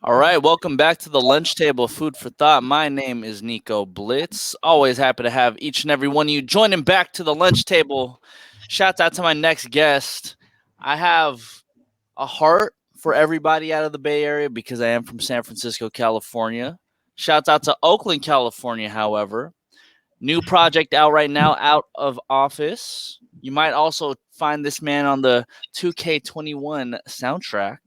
All right, welcome back to the lunch table, food for thought. My name is Nico Blitz. Always happy to have each and every one of you joining back to the lunch table. Shouts out to my next guest. I have a heart for everybody out of the Bay Area because I am from San Francisco, California. Shouts out to Oakland, California, however. New project out right now, Out of Office. You might also find this man on the 2K21 soundtrack.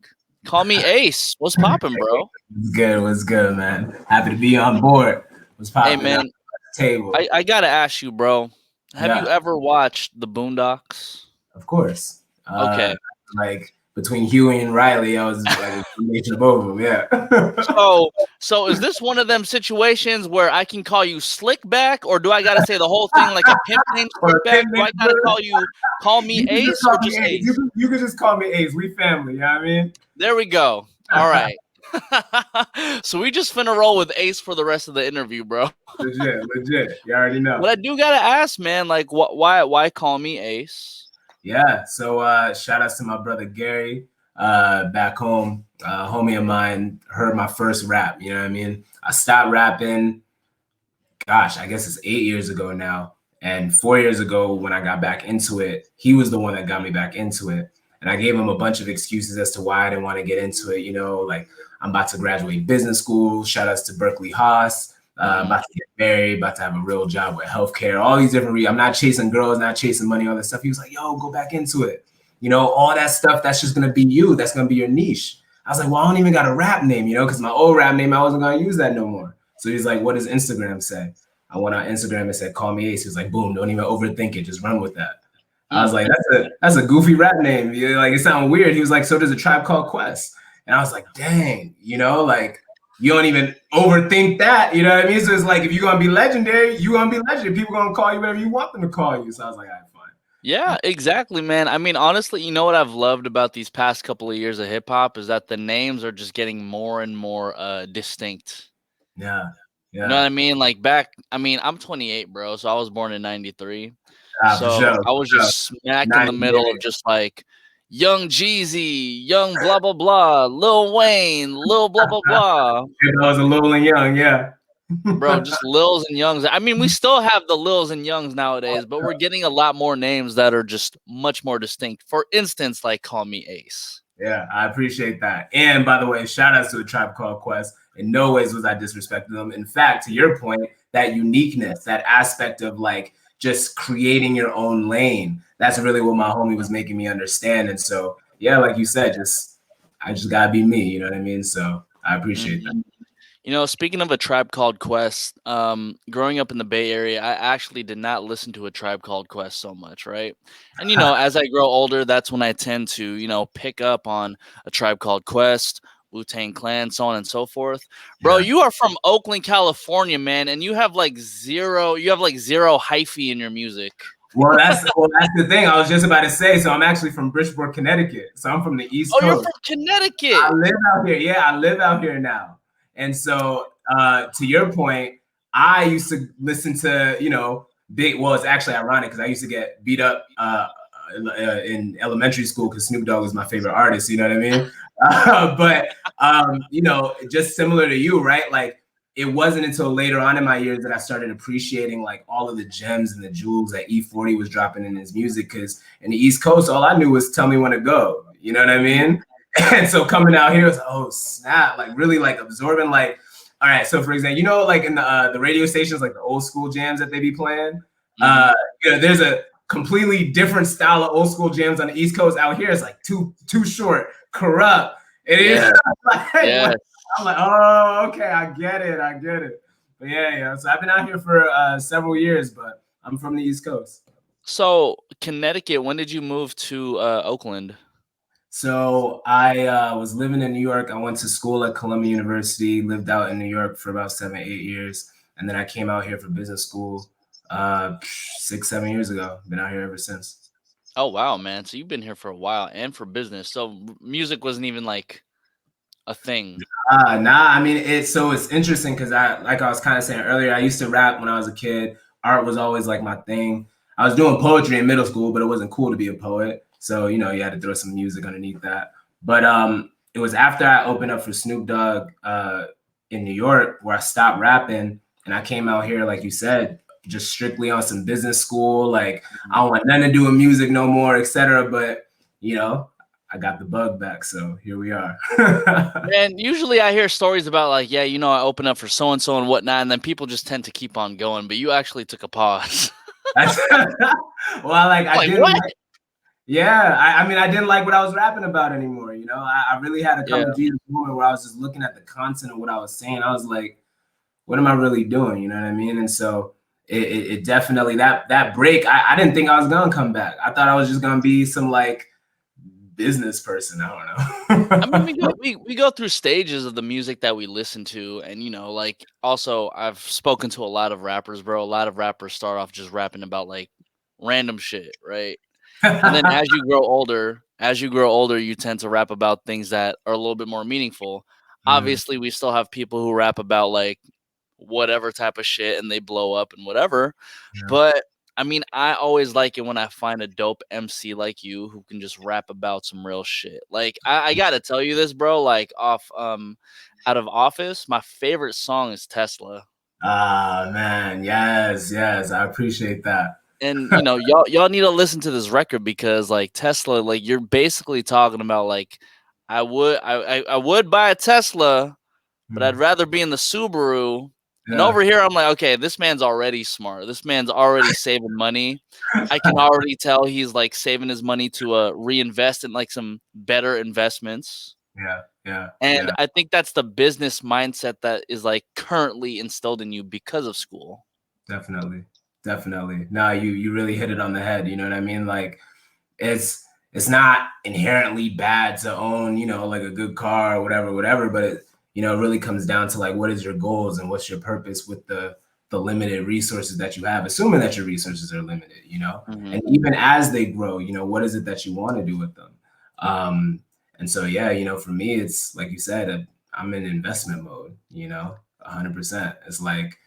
Call me Ace. What's poppin', bro? What's good? What's good, man? Happy to be on board. What's Hey, popping out man, on the table? I gotta ask you, bro. Have you Yeah, ever watched the Boondocks? of course. Okay. Like between Huey and Riley, I was like a combination of both of them. Yeah. So is this one of them situations where I can call you Slickback, or do I gotta say the whole thing like a pimp named Or a Slickback? pin Do name I gotta call me You can just Ace, call or me just Ace. You Ace? can, you can just call me Ace. We family. You know what I mean? There we go. All right. So we just finna roll with Ace for the rest of the interview, bro. Legit. You already know. But I do gotta ask, man, like, why call me Ace? Yeah. So shout outs to my brother Gary back home. Homie of mine heard my first rap. You know what I mean? I stopped rapping. Gosh, I guess it's 8 years ago now. And 4 years ago, when I got back into it, he was the one that got me back into it. And I gave him a bunch of excuses as to why I didn't want to get into it. You know, like I'm about to graduate business school. Shout outs to Berkeley Haas. About to get married, about to have a real job with healthcare, all these different I'm not chasing girls, not chasing money, all this stuff. He was like, yo, go back into it. You know, all that stuff, that's just going to be you. That's going to be your niche. I was like, well, I don't even got a rap name, you know, because my old rap name, I wasn't going to use that no more. So he's like, what does Instagram say? I went on Instagram and said, call me Ace. He was like, boom, don't even overthink it. Just run with that. I was like, that's a goofy rap name. You know, like, it sounded weird. He was like, so does A Tribe Called Quest. And I was like, dang, you know, like, you don't even overthink that. You know what I mean? So it's like, if you're going to be legendary, you're going to be legendary. People going to call you whatever you want them to call you. So I was like, all right, fine. Yeah, exactly, man. I mean, honestly, you know what I've loved about these past couple of years of hip hop is that the names are just getting more and more distinct. Yeah. You know what I mean? Like I'm 28, bro, so I was born in 93. For So sure. I was just smack in the middle of just like Young Jeezy, Young blah blah blah, Lil Wayne, Lil blah blah blah. I was a Lil and Young, yeah. Bro, just Lils and Youngs. I mean, we still have the Lils and Youngs nowadays, but we're getting a lot more names that are just much more distinct. For instance, like Call Me Ace. Yeah, I appreciate that. And by the way, shout outs to A Tribe Called Quest. In no ways was I disrespecting them. In fact, to your point, that uniqueness, that aspect of like just creating your own lane, that's really what my homie was making me understand. And so, yeah, like you said, I just gotta be me, you know what I mean? So I appreciate that. You know, speaking of A Tribe Called Quest, growing up in the Bay Area, I actually did not listen to A Tribe Called Quest so much, right? And, you know, as I grow older, that's when I tend to, you know, pick up on A Tribe Called Quest, Wu-Tang Clan, so on and so forth. Bro, you are from Oakland, California, man, and you have like zero hyphy in your music. Well, that's the thing. I was just about to say. So I'm actually from Bridgeport, Connecticut. So I'm from the East Coast. Oh, you're from Connecticut. I live out here. Yeah, I live out here now. And so, to your point, I used to listen to, you know, it's actually ironic because I used to get beat up in elementary school because Snoop Dogg was my favorite artist. You know what I mean? But you know, just similar to you, right? Like, it wasn't until later on in my years that I started appreciating like all of the gems and the jewels that E40 was dropping in his music. Because in the East Coast, all I knew was "Tell Me When to Go." You know what I mean? And so coming out here was, oh snap, like really like absorbing, like, all right. So for example, you know, like in the radio stations, like the old school jams that they be playing, you know, there's a completely different style of old school jams on the East Coast. Out here, it's like too short, corrupt. It is. Like, I'm like, oh, okay, I get it. But yeah. So I've been out here for several years, but I'm from the East Coast. So Connecticut, when did you move to Oakland? So I was living in New York. I went to school at Columbia University, lived out in New York for about 7-8 years. And then I came out here for business school 6-7 years ago. Been out here ever since. Oh, wow, man. So you've been here for a while and for business. So music wasn't even like a thing. Nah. I mean, it's interesting because like I was kind of saying earlier, I used to rap when I was a kid. Art was always like my thing. I was doing poetry in middle school, but it wasn't cool to be a poet. So, you know, you had to throw some music underneath that. But it was after I opened up for Snoop Dogg in New York where I stopped rapping and I came out here, like you said, just strictly on some business school. Like I don't want nothing to do with music no more, etc. But you know, I got the bug back, so here we are. Man, usually I hear stories about like, yeah, you know, I open up for so and so and whatnot, and then people just tend to keep on going. But you actually took a pause. Well, like I Like didn't. what? Yeah, I mean, I didn't like what I was rapping about anymore. You know, I really had to come Yeah. to Jesus moment where I was just looking at the content of what I was saying. I was like, what am I really doing? You know what I mean? And so it definitely that break. I didn't think I was gonna come back. I thought I was just gonna be some like business person. I don't I mean, know. we go through stages of the music that we listen to, and you know, like also I've spoken to a lot of rappers, bro. A lot of rappers start off just rapping about like random shit, right? And then as you grow older, you tend to rap about things that are a little bit more meaningful. Mm, Obviously, we still have people who rap about like whatever type of shit and they blow up and whatever. yeah. But I mean, I always like it when I find a dope MC like you who can just rap about some real shit. Like I gotta tell you this, bro. Like off out of Office, my favorite song is Tesla. Ah, man, yes, yes, I appreciate that. And you know, y'all need to listen to this record because like Tesla, like you're basically talking about like I would buy a Tesla, but I'd Mm, rather be in the Subaru. And yeah, over here, I'm like, okay, this man's already smart. This man's already saving money. I can already tell he's like saving his money to reinvest in like some better investments. yeah, yeah, And yeah. I think that's the business mindset that is like currently instilled in you because of school. Definitely, definitely. No, you really hit it on the head. You know what I mean? Like it's not inherently bad to own, you know, like a good car or whatever, whatever. But it, you know, it really comes down to like what is your goals and what's your purpose with the limited resources that you have, assuming that your resources are limited, you know, Hmm. and even as they grow, you know, what is it that you want to do with them? Um, and so yeah, you know, for me, it's like you said, I'm in investment mode, you know, 100%. It's like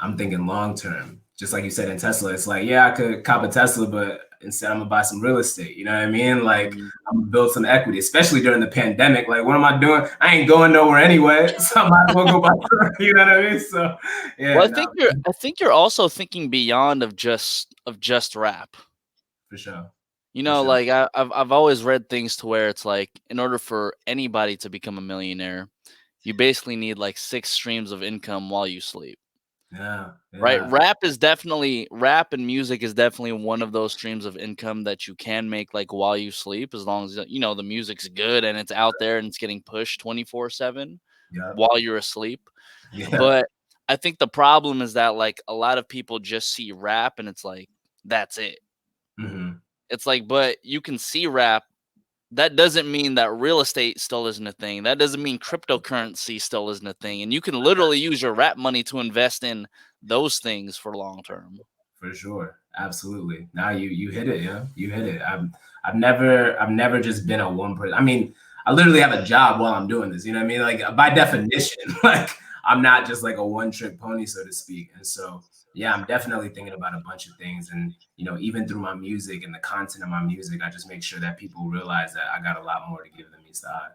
I'm thinking long term. Just like you said in Tesla, it's like, yeah, I could cop a Tesla, but instead I'm gonna buy some real estate. You know what I mean? Like Hmm. I'm gonna build some equity, especially during the pandemic. Like, what am I doing? I ain't going nowhere anyway, so I might as well go buy. You know what I mean? So, Well, yeah, no, I think you're also thinking beyond of just rap. for sure, You for know, sure. like I've always read things to where it's like in order for anybody to become a millionaire, you basically need like 6 streams of income while you sleep. Yeah, Right? yeah, Rap and music is definitely one of those streams of income that you can make like while you sleep as long as you know the music's good and it's out there and it's getting pushed 24/7 yeah, while you're asleep. yeah. But I think the problem is that like a lot of people just see rap and it's like that's it. Hmm. It's like but you can see rap. That doesn't mean that real estate still isn't a thing. That doesn't mean cryptocurrency still isn't a thing. And you can literally use your rap money to invest in those things for long term. For sure, absolutely. Now you hit it, yeah. You hit it. I've never just been a one person. I mean, I literally have a job while I'm doing this. You know what I mean? Like by definition, like I'm not just like a one trick pony, so to speak. And so yeah, I'm definitely thinking about a bunch of things. And you know, even through my music and the content of my music, I just make sure that people realize that I got a lot more to give them each side.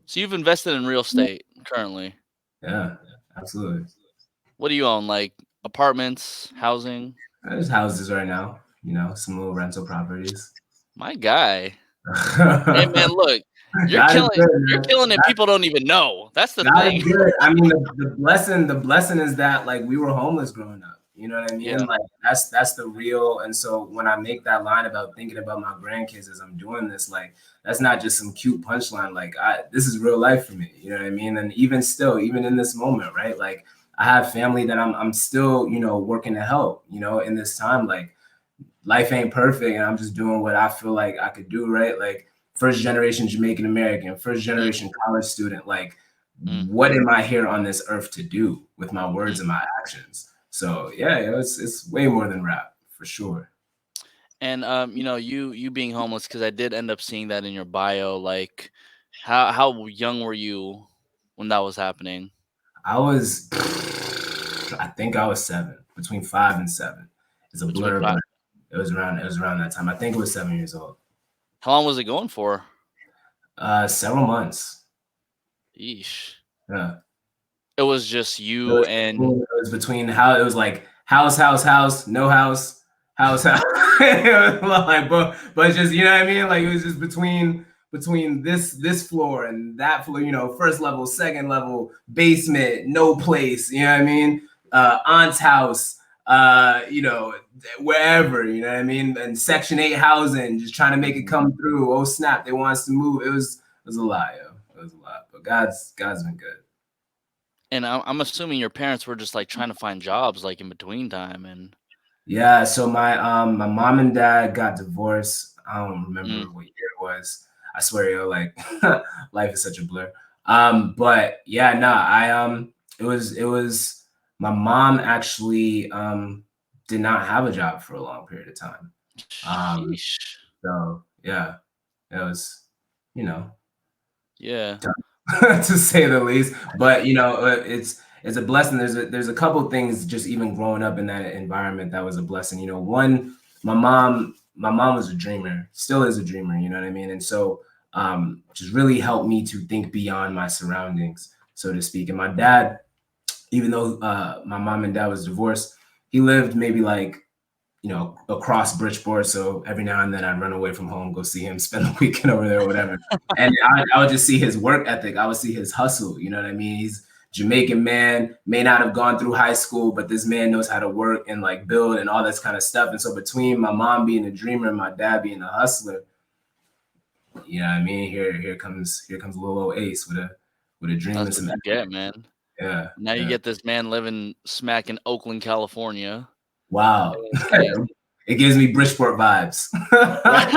So you've invested in real estate currently. Yeah, absolutely. What do you own? Like apartments, housing? There's houses right now, you know, some little rental properties. My guy. Hey man, God look, is good, you're man. killing it. People don't even know. That's the God is thing. good. I mean, the blessing is that like we were homeless growing up. You know what I mean? Yeah. Like that's the real. And so when I make that line about thinking about my grandkids as I'm doing this, like that's not just some cute punchline. Like this is real life for me. You know what I mean? And even still, even in this moment, right? Like I have family that I'm still, you know, working to help. You know, in this time, like life ain't perfect, and I'm just doing what I feel like I could do, right? Like first generation Jamaican American, first Mm, generation college student, like mm, what am I here on this earth to do with my words mm. and my actions? So yeah, it's way more than rap for sure. And you know, you being homeless because I did end up seeing that in your bio. Like, how young were you when that was happening? I was, I think I was 7, between 5 and 7. It's a Between blur, five. but it was around that time. I think it was 7 years old. How long was it going for? Several months. Yeesh. Yeah. It was just you and It was between how it was like house, no house, house. It was like, but just, you know what I mean? Like it was just between this floor and that floor, you know, first level, second level, basement, no place, you know what I mean? Aunt's house, you know, wherever, you know what I mean? And Section 8 housing, just trying to make it come through. Oh snap, they want us to move. It was a lot, yo. It was a lot. But God's been good. And I'm assuming your parents were just like trying to find jobs like in between time. And yeah, so my mom and dad got divorced. I don't remember what year it was. I swear, yo, like life is such a blur. But yeah, it was my mom actually did not have a job for a long period of time. sheesh. So yeah, it was, you know, Yeah. to say the least. But you know, it's a blessing. There's a couple things just even growing up in that environment that was a blessing. You know, one, my mom was a dreamer, still is a dreamer. You know what I mean? And so just really helped me to think beyond my surroundings, so to speak. And my dad, even though my mom and dad was divorced, he lived maybe like, you know, across Bridgeport. So every now and then I'd run away from home, go see him, spend the weekend over there or whatever. And I would just see his work ethic. I would see his hustle. You know what I mean? He's Jamaican man, may not have gone through high school, but this man knows how to work and like build and all this kind of stuff. And so between my mom being a dreamer and my dad being a hustler, you know what I mean? Here comes little old Ace with a dream. That's what you get, man. Yeah. Now you get this man living smack in Oakland, California. Wow. It gives me Bridgeport vibes.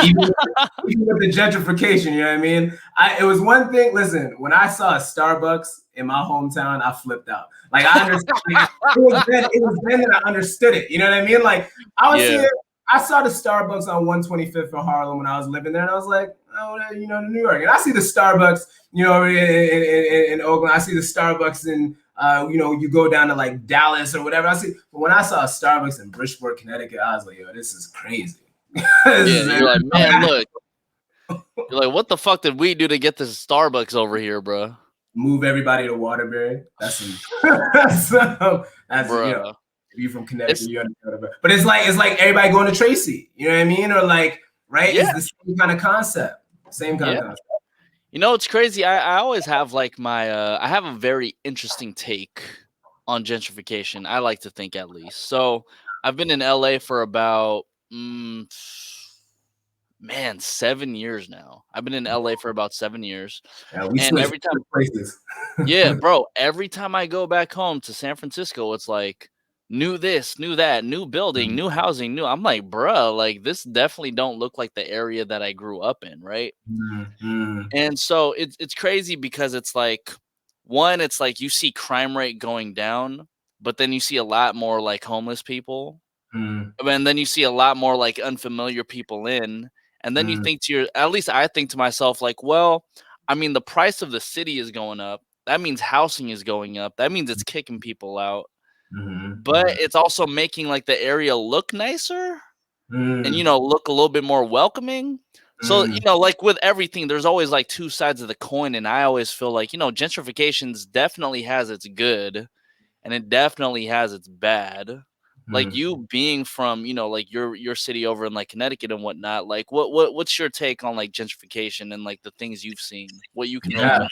even with the gentrification, you know what I mean? It was one thing, listen, when I saw a Starbucks in my hometown, I flipped out. Like I understand, like, it was then that I understood it. You know what I mean? Like I saw the Starbucks on 125th in Harlem when I was living there, and I was like, oh, you know, New York. And I see the Starbucks, you know, in Oakland. I see the Starbucks in you know, you go down to like Dallas or whatever. But when I saw a Starbucks in Bridgeport, Connecticut, I was like, yo, this is crazy. You're like, man, look. You're like, what the fuck did we do to get this Starbucks over here, bro? Move everybody to Waterbury. That's you know, if you're from Connecticut, you understand. But it's like everybody going to Tracy. You know what I mean? Or like, right? Yeah. It's the same kind of concept. Same kind of concept. You know, it's crazy. I always have like I have a very interesting take on gentrification. I like to think, at least. So I've been in LA for about 7 years now. I've been in LA for about 7 years. Yeah, and every time places. Yeah, bro, every time I go back home to San Francisco, it's like new this, new that, new building, new housing, new. I'm like, bro, like this definitely don't look like the area that I grew up in, right? And so it's crazy because it's like, one, it's like you see crime rate going down, but then you see a lot more like homeless people. And then you see a lot more like unfamiliar people in. And then you think at least I think to myself, like, well, I mean, the price of the city is going up. That means housing is going up. That means it's kicking people out. But it's also making like the area look nicer and, you know, look a little bit more welcoming. So, you know, like with everything, there's always like two sides of the coin. And I always feel like, you know, gentrifications definitely has its good and it definitely has its bad. Like you being from, you know, like your city over in like Connecticut and whatnot, like what's your take on like gentrification and like the things you've seen, what you can relate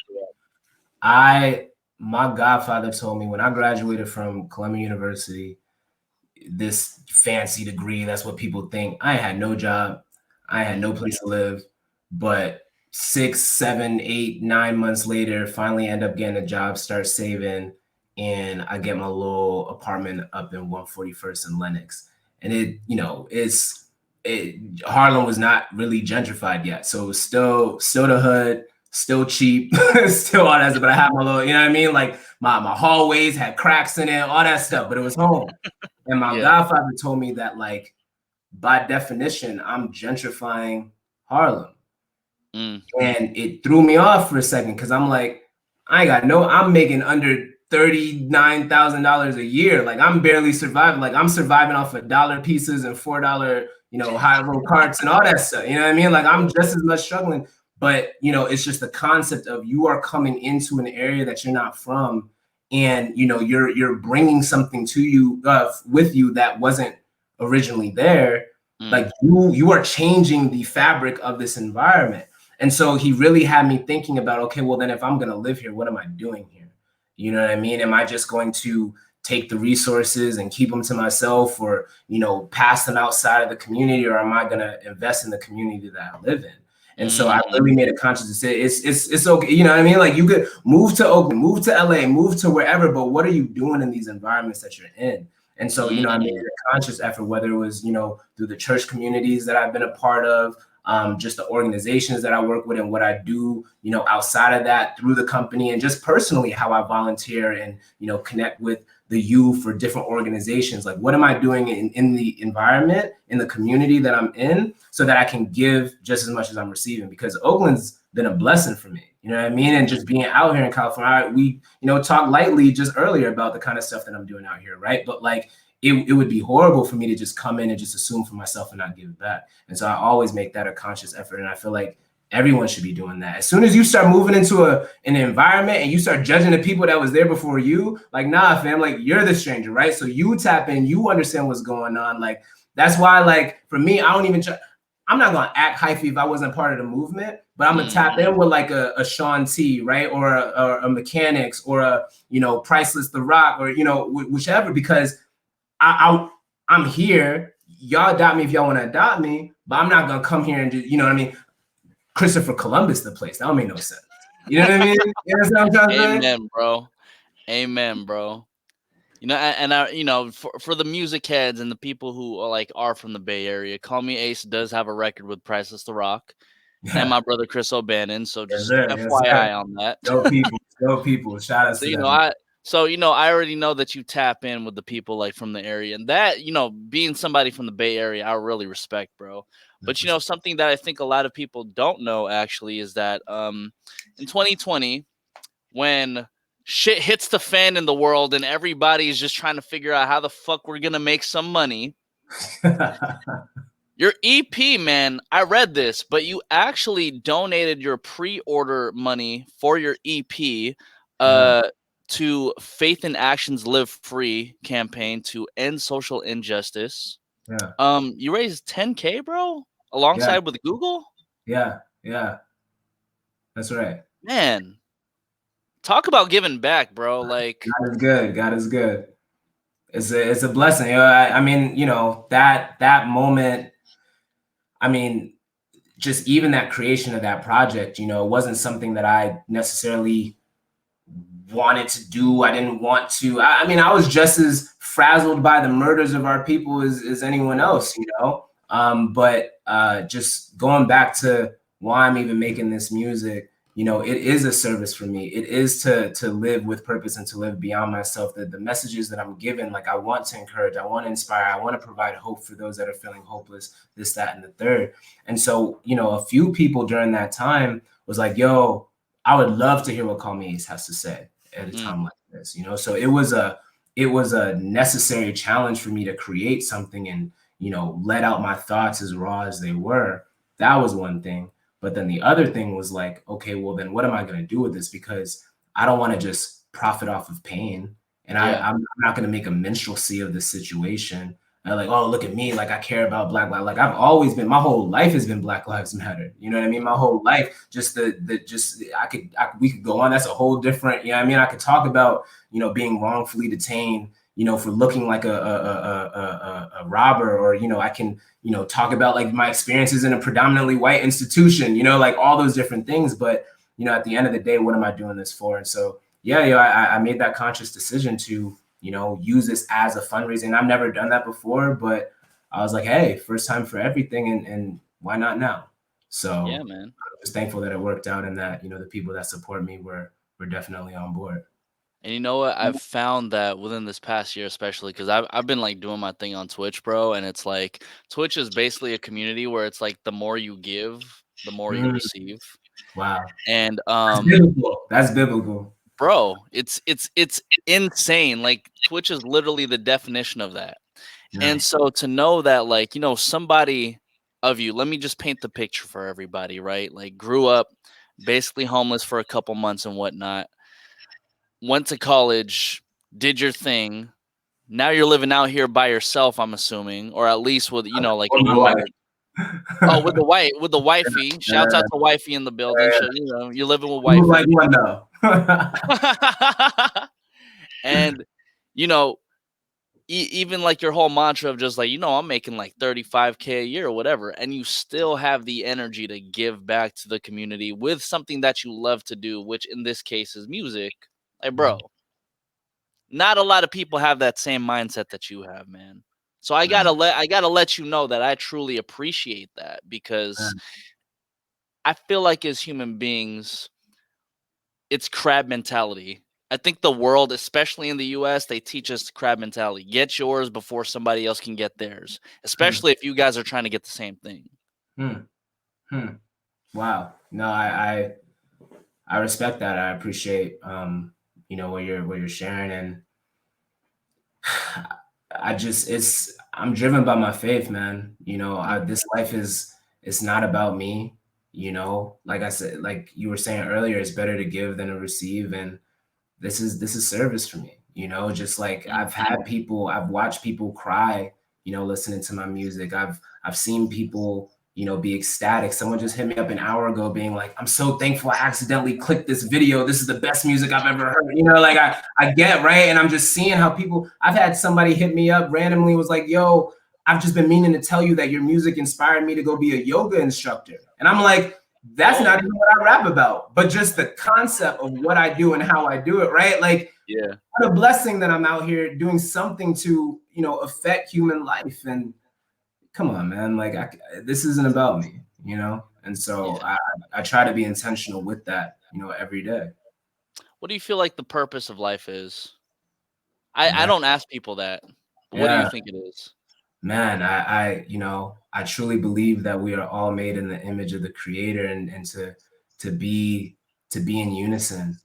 to? My godfather told me when I graduated from Columbia University, this fancy degree, that's what people think. I had no job. I had no place to live, but 6, 7, 8, 9 months later, finally end up getting a job, start saving, and I get my little apartment up in 141st and Lenox. And it, you know, Harlem was not really gentrified yet. So it was still the hood, still cheap, still all that stuff. But I had my little, you know what I mean? Like my hallways had cracks in it, all that stuff, but it was home. And my godfather told me that, like, by definition, I'm gentrifying Harlem. And it threw me off for a second because I'm like, I'm making under $39,000 a year. Like I'm barely surviving. Like I'm surviving off of dollar pieces and $4, you know, high roll carts and all that stuff. You know what I mean? Like I'm just as much struggling. But it's just the concept of you are coming into an area that you're not from, and you're bringing something to you with you that wasn't originally there. Like you are changing the fabric of this environment. And so he really had me thinking about, okay, well then if I'm going to live here, what am I doing here? You know what I mean? Am I just going to take the resources and keep them to myself, or pass them outside of the community, or am I going to invest in the community that I live in? And so I really made a conscious decision. It's okay, you know what I mean? Like you could move to Oakland, move to LA, move to wherever, but what are you doing in these environments that you're in? And so, I made a conscious effort, whether it was, through the church communities that I've been a part of, just the organizations that I work with and what I do, outside of that through the company, and just personally how I volunteer and, connect with the youth for different organizations. Like, what am I doing in the environment, in the community that I'm in, so that I can give just as much as I'm receiving? Because Oakland's been a blessing for me, you know what I mean? And just being out here in California, we, talked lightly just earlier about the kind of stuff that I'm doing out here, right? But like, it would be horrible for me to just come in and just assume for myself and not give it back. And so I always make that a conscious effort. And I feel like everyone should be doing that. As soon as you start moving into an environment and you start judging the people that was there before you, like, nah, fam, like you're the stranger, right? So you tap in, you understand what's going on. Like, that's why, like, for me, I don't even I'm not going to act hyphy if I wasn't part of the movement, but I'm going to tap in with like a Sean T, right? Or a Mechanics, or a, Priceless The Rock, or, whichever, because I'm here. Y'all adopt me if y'all want to adopt me, but I'm not going to come here and just, what I mean? Christopher Columbus the place. That don't make no sense. You know what I mean? You know what I'm trying to say? Amen, bro. Amen, bro. And I, for the music heads and the people who are from the Bay Area, Call Me Ace does have a record with Priceless The Rock and my brother Chris O'Bannon. So just FYI on that. Dope people. Shout out to them. I already know that you tap in with the people like from the area, and that, being somebody from the Bay Area, I really respect, bro. But something that I think a lot of people don't know actually is that in 2020, when shit hits the fan in the world and everybody's just trying to figure out how the fuck we're gonna make some money, your EP, man, I read this, but you actually donated your pre-order money for your EP to Faith in Action's Live Free campaign to end social injustice. Yeah. You raised $10K, bro, alongside with Google. Yeah. That's right. Man, talk about giving back, bro. Like, God is good. God is good. It's a blessing. I mean, that moment. I mean, just even that creation of that project, it wasn't something that I necessarily wanted to do. I didn't want to. I mean, I was just as frazzled by the murders of our people as anyone else, But just going back to why I'm even making this music, it is a service for me. It is to live with purpose and to live beyond myself. The messages that I'm given, like, I want to encourage, I want to inspire, I want to provide hope for those that are feeling hopeless, this, that, and the third. And so, a few people during that time was like, yo, I would love to hear what Call Me Ace has to say at a time like this, So it was a necessary challenge for me to create something and, let out my thoughts as raw as they were. That was one thing. But then the other thing was like, okay, well, then what am I going to do with this? Because I don't want to just profit off of pain. And I'm not going to make a minstrelsy of the situation. And like, oh, look at me. Like, I care about Black lives. Like, I've always been, my whole life has been Black Lives Matter. You know what I mean? My whole life, we could go on. That's a whole different, you know what I mean? I could talk about, being wrongfully detained, for looking like a robber, or, I can, talk about like my experiences in a predominantly white institution, like all those different things. But, at the end of the day, what am I doing this for? And so, I made that conscious decision to, use this as a fundraising. I've never done that before, but I was like, hey, first time for everything. And why not now? So yeah, man, I'm just thankful that it worked out, and that, the people that support me were definitely on board. And you know what? I've found that within this past year, especially because I've been like doing my thing on Twitch, bro. And it's like Twitch is basically a community where it's like the more you give, the more you receive. Wow. And that's biblical. Bro, it's insane. Like, Twitch is literally the definition of that. Nice. And so to know that, like, somebody of you. Let me just paint the picture for everybody, right? Like, grew up basically homeless for a couple months and whatnot. Went to college, did your thing. Now you're living out here by yourself, I'm assuming, or at least with, like a roommate. Oh, with the wifey. Shouts out to wifey in the building. You're living with wifey. Like one though. And even like your whole mantra of just like, I'm making like $35K a year or whatever, and you still have the energy to give back to the community with something that you love to do, which in this case is music. Like, bro, not a lot of people have that same mindset that you have, man. So I gotta let you know that I truly appreciate that, because I feel like as human beings, it's crab mentality. I think the world, especially in the US, they teach us crab mentality. Get yours before somebody else can get theirs, especially if you guys are trying to get the same thing. Wow. No, I respect that. I appreciate what you're sharing, and I'm driven by my faith, man. This life it's not about me. Like I said, like you were saying earlier, it's better to give than to receive, and this is service for me. Just like I've watched people cry, listening to my music. I've seen people, be ecstatic. Someone just hit me up an hour ago being like, I'm so thankful I accidentally clicked this video. This is the best music I've ever heard. Like I get, right? And I'm just seeing how I've had somebody hit me up randomly, was like, yo, I've just been meaning to tell you that your music inspired me to go be a yoga instructor. And I'm like, that's not even what I rap about, but just the concept of what I do and how I do it, right? Like, yeah, what a blessing that I'm out here doing something to, affect human life. And come on, man, like this isn't about me, And so I try to be intentional with that, every day. What do you feel like the purpose of life is? I don't ask people that. But what do you think it is? Man, I truly believe that we are all made in the image of the Creator, and to be in unison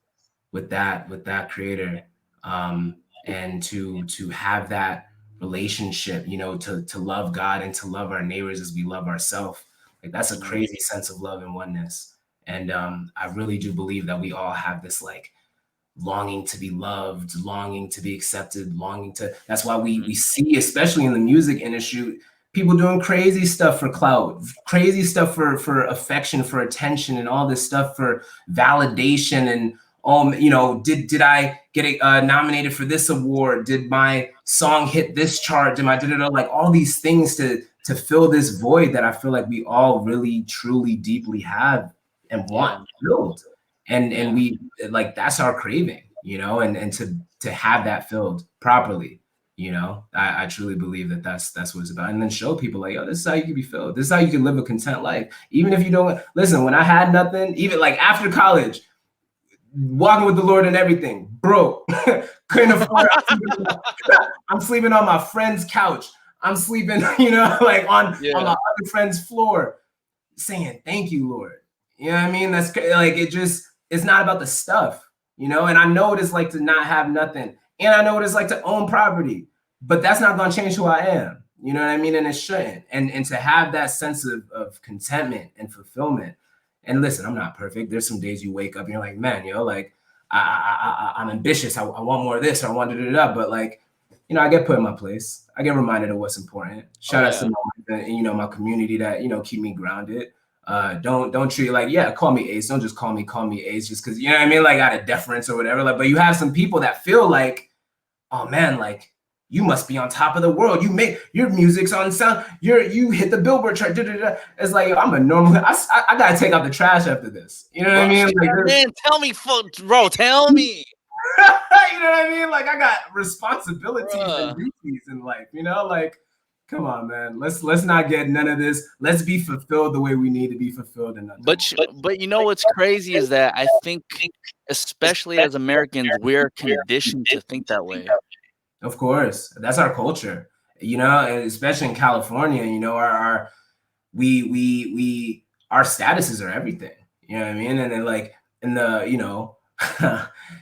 with that Creator, and to have that relationship, to love God and to love our neighbors as we love ourselves. Like, that's a crazy sense of love and oneness. And I really do believe that we all have this like longing to be loved, longing to be accepted, that's why we see, especially in the music industry, people doing crazy stuff for clout, crazy stuff for affection, for attention, and all this stuff for validation. And did I get nominated for this award? Did my song hit this chart? Did my like all these things to fill this void that I feel like we all really, truly, deeply have and want filled. And we like, that's our craving, and to have that filled properly, I truly believe that that's what it's about. And then show people like, yo, this is how you can be filled. This is how you can live a content life. Even if you don't listen, when I had nothing, even like after college, walking with the Lord and everything, broke, couldn't afford it. I'm sleeping on my friend's couch. I'm sleeping, like on my other friend's floor, saying, thank you, Lord. You know what I mean? That's like, it's not about the stuff, and I know what it's like to not have nothing. And I know what it's like to own property, but that's not going to change who I am. You know what I mean? And it shouldn't. And to have that sense of contentment and fulfillment. And listen, I'm not perfect. There's some days you wake up and you're like, man, like I'm ambitious. I want more of this. Or I want to do that. But like, I get put in my place. I get reminded of what's important. Shout out to my community that, keep me grounded. Don't treat like, call me Ace. Don't just call me Ace just because, you know what I mean? Like, out of deference or whatever. Like, but you have some people that feel like, oh man, like you must be on top of the world. You make your music's on sound. You hit the Billboard chart. It's like, yo, I'm a normal. I gotta take out the trash after this. You know what I mean? Like, man, tell me, bro. Tell me. You know what I mean? Like, I got responsibilities and duties in life. Like, come on, man. Let's not get none of this. Let's be fulfilled the way we need to be fulfilled. But you know what's crazy is that I think, especially as Americans, we're conditioned to think that way. Of course, that's our culture. And especially in California, our statuses are everything. You know what I mean? And then like in the,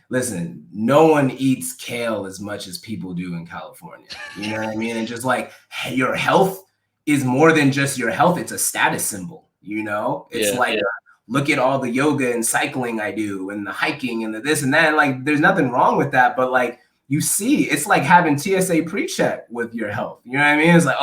listen, no one eats kale as much as people do in California. You know what I mean? And just like your health is more than just your health. It's a status symbol, you know? It's like, look at all the yoga and cycling I do and the hiking and the this and that. And like, there's nothing wrong with that. But like, you see, it's like having TSA pre-check with your health. You know what I mean? It's like,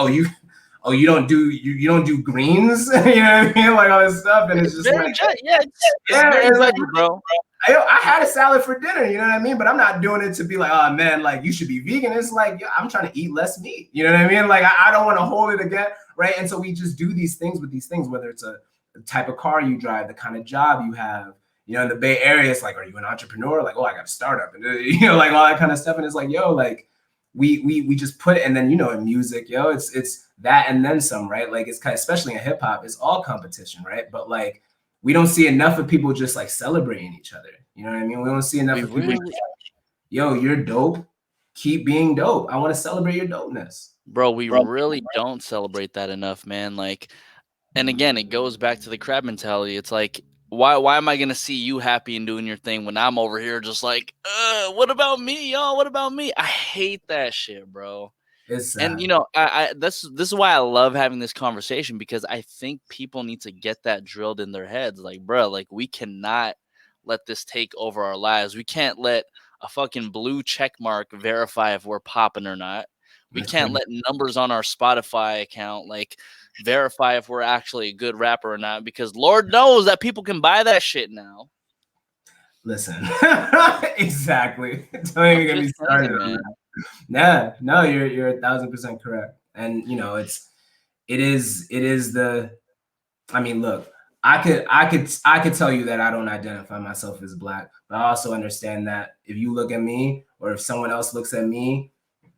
you don't do greens, you know what I mean? Like all this stuff. And it's just very like, it's very it's like, judgy, bro. I had a salad for dinner, you know what I mean? But I'm not doing it to be like, oh man, like you should be vegan. It's like, yeah, I'm trying to eat less meat. You know what I mean? Like I don't want to hold it again, right? And so we just do these things with these things, whether it's the type of car you drive, the kind of job you have. You know, in the Bay Area, it's like, are you an entrepreneur? Like, oh, I got a startup, and you know, like all that kind of stuff. And it's like, yo, like we just put it, and then you know, in music, yo, it's that and then some, right? Like it's kind of, especially in hip hop, it's all competition, right? But like we don't see enough of people just like celebrating each other. You know what I mean? We don't see enough of people. Like, yo, you're dope. Keep being dope. I want to celebrate your dopeness. Bro, we really don't celebrate that enough, man. Like, and again, it goes back to the crab mentality. It's like, why am I gonna see you happy and doing your thing when I'm over here just like, what about me, y'all? What about me? I hate that shit, bro. It's sad. And you know, this is why I love having this conversation, because I think people need to get that drilled in their heads. Like, bro, like we cannot let this take over our lives. We can't let a fucking blue check mark verify if we're popping or not. We can't let numbers on our Spotify account like verify if we're actually a good rapper or not, because Lord knows that people can buy that shit now. Listen, exactly. Don't even get me started on that. Nah, no, you're 1,000% correct. And you know, it is the, I mean, look, I could tell you that I don't identify myself as Black, but I also understand that if you look at me or if someone else looks at me,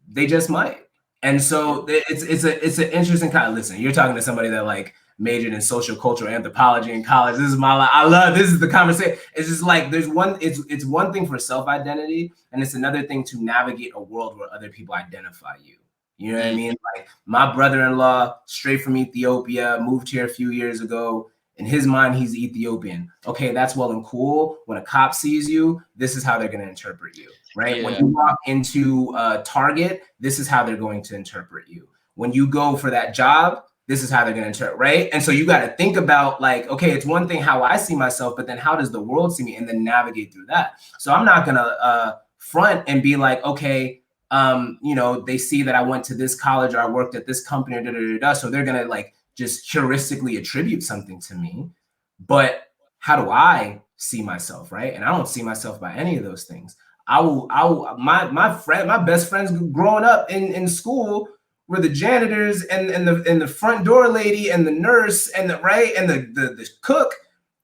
they just might. And so it's an interesting kind of, listen, you're talking to somebody that like majored in social cultural anthropology in college. This is my life. I love, this is the conversation. It's just like it's one thing for self-identity, and it's another thing to navigate a world where other people identify you. You know what I mean? Like my brother-in-law, straight from Ethiopia, moved here a few years ago. In his mind, he's Ethiopian. Okay, that's well and cool. When a cop sees you, this is how they're going to interpret you, right? Yeah. When you walk into Target, this is how they're going to interpret you. When you go for that job, this is how they're going to interpret, right? And so you got to think about like, okay, it's one thing how I see myself, but then how does the world see me, and then navigate through that. So I'm not going to front and be like, okay, you know, they see that I went to this college or I worked at this company, or da, da, da, da, so they're going to like just heuristically attribute something to me. But how do I see myself, right? And I don't see myself by any of those things. My best friends growing up in school were the janitors and the front door lady and the nurse and the cook,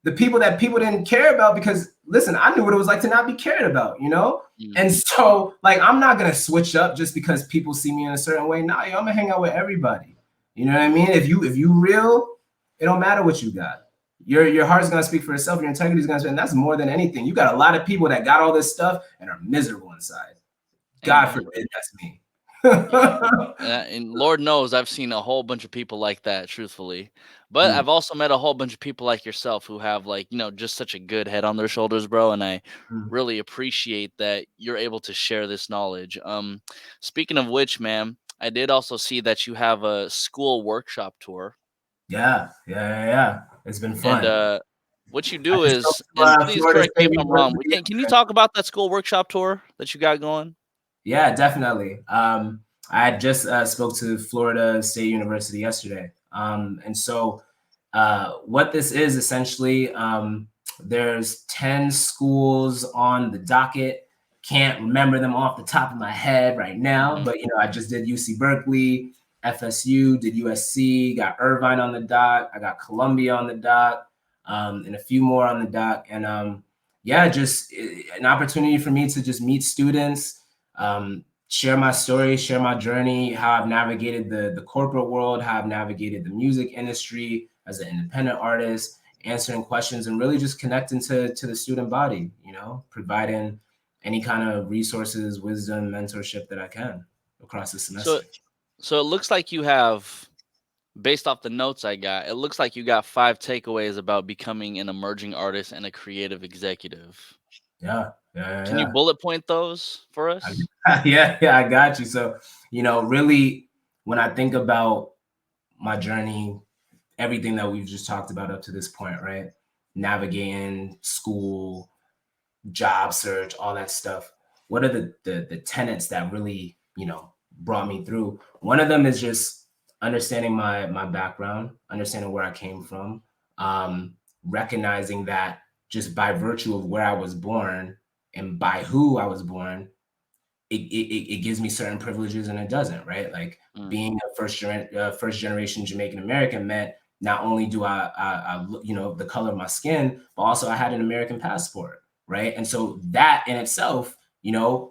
the people that people didn't care about, because listen, I knew what it was like to not be cared about, you know? And so like, I'm not going to switch up just because people see me in a certain way. Nah, I'm going to hang out with everybody. You know what I mean? If you real, it don't matter what you got. Your heart's gonna speak for itself. Your integrity is gonna speak, and that's more than anything. You got a lot of people that got all this stuff and are miserable inside. God forbid that's me. And Lord knows I've seen a whole bunch of people like that, truthfully. But I've also met a whole bunch of people like yourself who have like, you know, just such a good head on their shoulders, bro. And I really appreciate that you're able to share this knowledge. Speaking of which, man, I did also see that you have a school workshop tour. Yeah. It's been fun. And what you do is, and please correct me if I'm wrong, but can you talk about that school workshop tour that you got going? Yeah, definitely. I had just spoke to Florida State University yesterday. And so what this is essentially, there's 10 schools on the docket. Can't remember them off the top of my head right now, but you know, I just did UC Berkeley, FSU, did USC, got Irvine on the dock, I got Columbia on the dock, and a few more on the dock. And yeah, just an opportunity for me to just meet students, share my story, share my journey, how I've navigated the corporate world, how I've navigated the music industry as an independent artist, answering questions, and really just connecting to the student body, you know, providing any kind of resources, wisdom, mentorship that I can across the semester. So it looks like you have, based off the notes I got, it looks like you got 5 takeaways about becoming an emerging artist and a creative executive. Yeah. Can you bullet point those for us? Yeah, I got you. So, you know, really, when I think about my journey, everything that we've just talked about up to this point, right? Navigating school, job search, all that stuff. What are the tenets that really, brought me through? One of them is just understanding my background, understanding where I came from, recognizing that just by virtue of where I was born and by who I was born, it gives me certain privileges and it doesn't, right? Like being a first generation Jamaican American meant not only do I the color of my skin, but also I had an American passport, right? And so that in itself,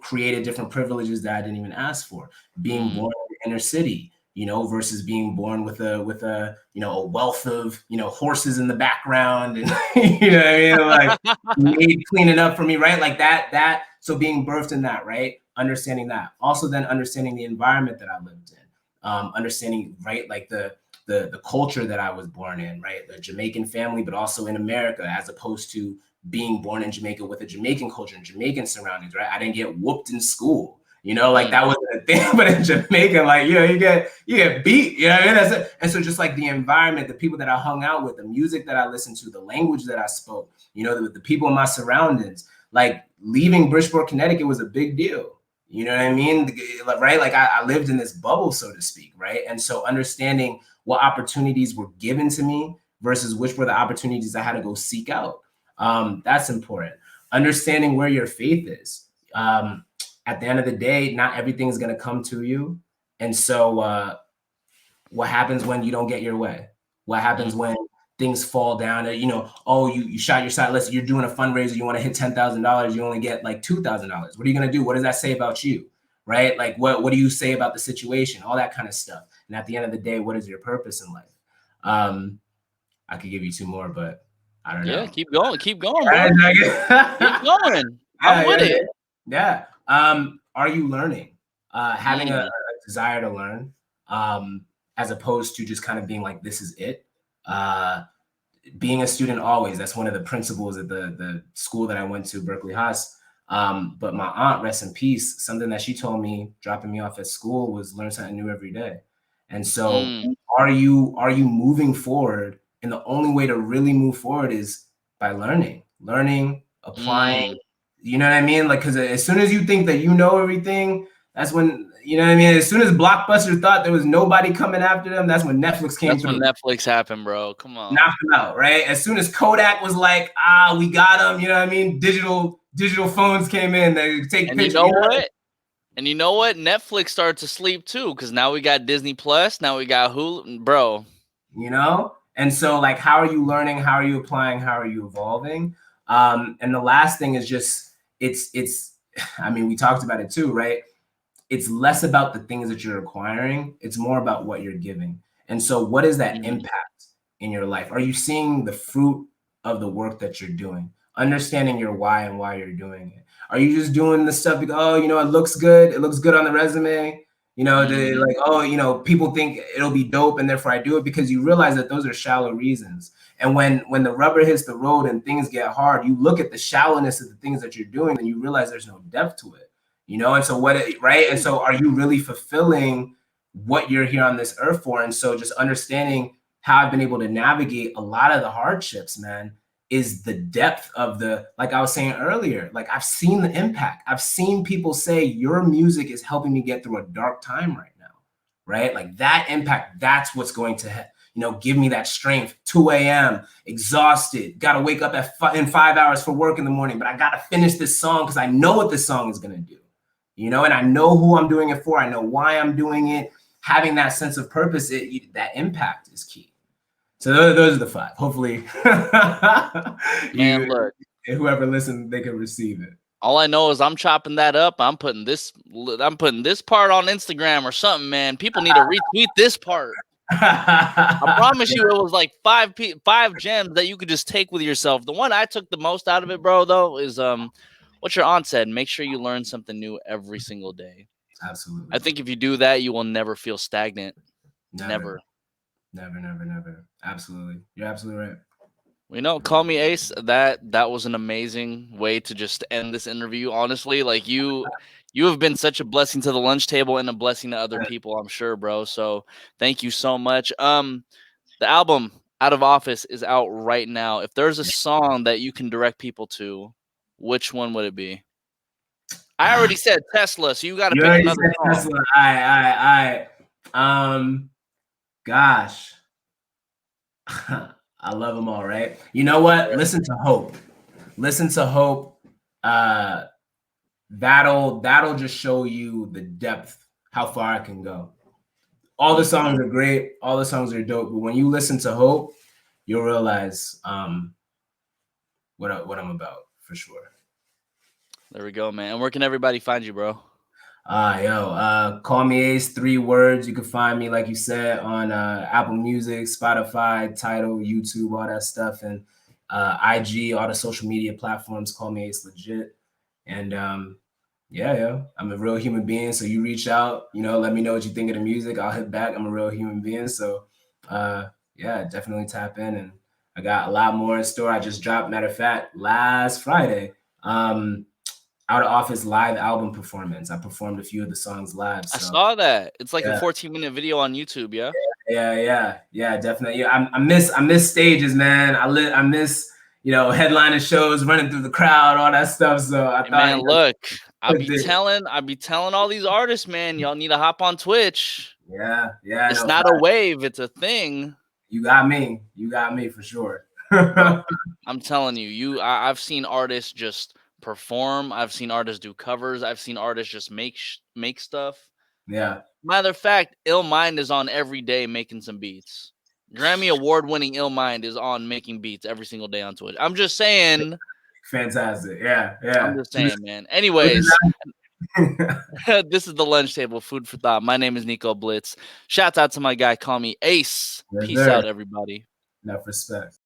created different privileges that I didn't even ask for. Being born in the inner city, versus being born with a a wealth of horses in the background, and what I mean, like made cleaning up for me, right? Like that. So being birthed in that, right? Understanding that. Also, then understanding the environment that I lived in, understanding, right, like the culture that I was born in, right? The Jamaican family, but also in America, as opposed to being born in Jamaica with a Jamaican culture and Jamaican surroundings, right? I didn't get whooped in school, like that wasn't a thing. But in Jamaica, like, you get beat, what I mean? That's it. And so just like the environment, the people that I hung out with, the music that I listened to, the language that I spoke, the people in my surroundings, like leaving Bridgeport, Connecticut was a big deal. You know what I mean? Right? Like I lived in this bubble, so to speak, right? And so understanding what opportunities were given to me versus which were the opportunities I had to go seek out. That's important. Understanding where your faith is. At the end of the day, not everything is going to come to you. And so what happens when you don't get your way? What happens when things fall down? You shot your shot. Let's say you're doing a fundraiser, you want to hit $10,000, you only get like $2,000. What are you going to do? What does that say about you? Right? Like what do you say about the situation? All that kind of stuff. And at the end of the day, what is your purpose in life? I could give you two more, but I don't know. Yeah, keep going, bro. Keep going. I'm with it. Yeah. Are you learning? Having a desire to learn, as opposed to just kind of being like, this is it. Being a student always, that's one of the principles at the school that I went to, Berkeley Haas. But my aunt, rest in peace, something that she told me dropping me off at school was learn something new every day. And so are you moving forward? And the only way to really move forward is by learning, applying, you know what I mean? Like, because as soon as you think that you know everything, that's when, you know what I mean? As soon as Blockbuster thought there was nobody coming after them, that's when Netflix came through. That's when Netflix happened, bro. Come on. Knocked them out, right? As soon as Kodak was like, we got them, you know what I mean? Digital phones came in, they take pictures. And you know what? Netflix started to sleep too, because now we got Disney Plus, now we got Hulu, bro. And so like, how are you learning? How are you applying? How are you evolving? And the last thing is just, it's, I mean, we talked about it too, right? It's less about the things that you're acquiring. It's more about what you're giving. And so what is that impact in your life? Are you seeing the fruit of the work that you're doing? Understanding your why and why you're doing it. Are you just doing the stuff because, it looks good. It looks good on the resume. People think it'll be dope and therefore I do it, because you realize that those are shallow reasons. And when the rubber hits the road and things get hard, you look at the shallowness of the things that you're doing and you realize there's no depth to it, and so right? And so are you really fulfilling what you're here on this earth for? And so just understanding how I've been able to navigate a lot of the hardships, man, is the depth of like I was saying earlier, like I've seen the impact. I've seen people say your music is helping me get through a dark time right now, right? Like that impact, that's what's going to, give me that strength. 2 a.m., exhausted, got to wake up in 5 hours for work in the morning, but I got to finish this song because I know what this song is going to do, and I know who I'm doing it for. I know why I'm doing it. Having that sense of purpose, that impact is key. So those are the 5. Hopefully, look, whoever listened, they can receive it. All I know is I'm chopping that up. I'm putting this part on Instagram or something, man. People need to retweet this part. I promise you, it was like 5 gems that you could just take with yourself. The one I took the most out of it, bro, though, is what your aunt said. Make sure you learn something new every single day. Absolutely. I think if you do that, you will never feel stagnant. Never. Never. Absolutely. You're absolutely right. Call me Ace. That was an amazing way to just end this interview. Honestly, like you have been such a blessing to the lunch table and a blessing to other people, I'm sure, bro. So thank you so much. The album Out of Office is out right now. If there's a song that you can direct people to, which one would it be? I already said Tesla, so you got to You pick already another said song. Tesla. Gosh. I love them all, right? You know what? Listen to Hope. Listen to Hope. That'll just show you the depth, how far I can go. All the songs are great. All the songs are dope. But when you listen to Hope, you'll realize what I'm about for sure. There we go, man. And where can everybody find you, bro? Call me Ace, 3 words. You can find me, like you said, on Apple Music, Spotify, Tidal, YouTube, all that stuff, and IG, all the social media platforms. Call me Ace legit. And I'm a real human being. So you reach out, let me know what you think of the music. I'll hit back. I'm a real human being. So definitely tap in. And I got a lot more in store. I just dropped, matter of fact, last Friday, Out of Office live album performance. I performed a few of the songs live. So. I saw that. It's like a 14-minute video on YouTube. Yeah. Yeah, definitely. Yeah, I miss stages, man. I miss headlining shows, running through the crowd, all that stuff. So I thought, man, look, I be telling all these artists, man, y'all need to hop on Twitch. Yeah. It's not a wave, it's a thing. You got me for sure. Bro, I'm telling you, I've seen artists just perform. I've seen artists do covers. I've seen artists just make stuff. Yeah. Matter of fact, Ill Mind is on every day making some beats. Grammy award-winning Ill Mind is on making beats every single day on Twitch. I'm just saying. Fantastic. Yeah. I'm just saying, man. Anyways, this is the Lunch Table, food for thought. My name is Nico Blitz. Shouts out to my guy. Call me Ace. Peace out, everybody. Enough respect.